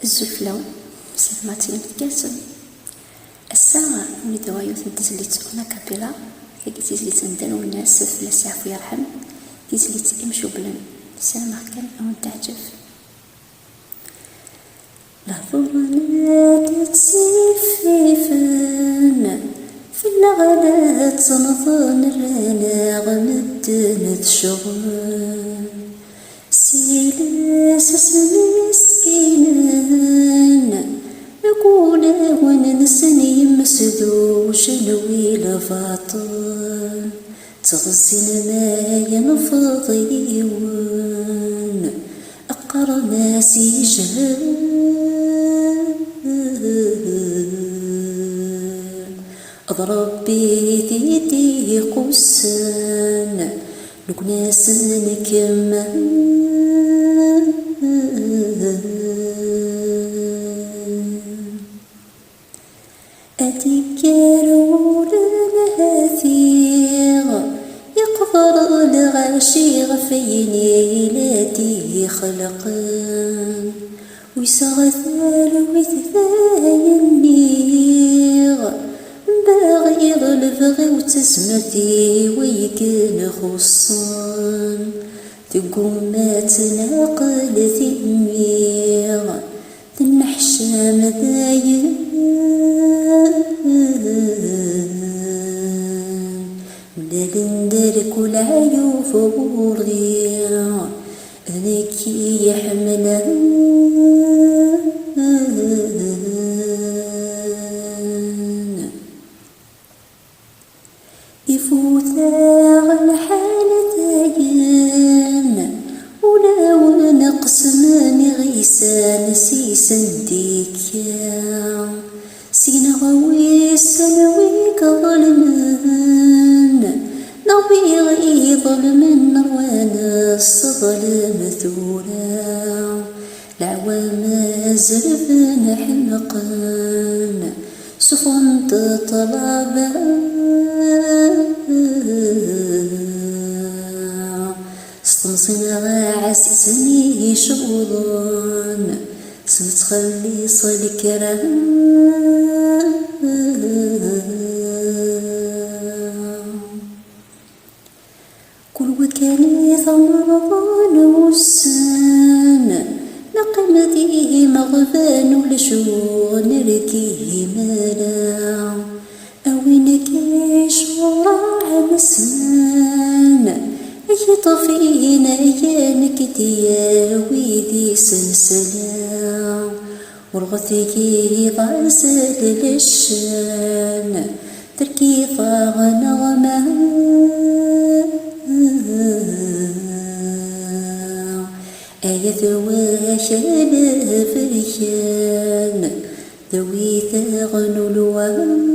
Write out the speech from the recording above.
الزفلة سلماتين كاسم الساعة من دوايوث تزليت هنا كابيلا كي تزليت ندان والناس في السعف يرحم تزليت امشو بلن سلمة كان أو تعجب لحظونا تسيفيفن في النغلات صنظن الرانا غمدن تشغل سيلاس مسكينن نقول وننسني مسدو شنوي لفاطن تغزين ما ينفضيون أقرنا سيجهن أضرب بيدي قسن نكناس نكمل أتكرون الهثير يقفر الغاشي غفيني لاتي خلقان ويسغثال ويثاي النير باغي البغي وتسمتي ويكن خصان تقومات ناقل ثمير تنحشام ذاين مدالندرك والعيوف بوريا أنكي يحملها يفوتها الحالتين ولو نقسمني غيسان سيسن ديكيا سينا غوي سنوي كظلمن نبي غي ظلمن نروانا الصظلم ثورا العوام زرفن حمقان سفنت طلبا استنصنا عسسني شغلان سمتخلي صالكران كل وكاني ثمرضان والسن نقمته مغفان لشون ركيه مالا أوينك شراع مسان أي طفين أيانك تياوي ذي سلسلا ورغثك ضعزل للشان تركي ضاغ نغمه آية واشل فريان ذوي ثاغن الوان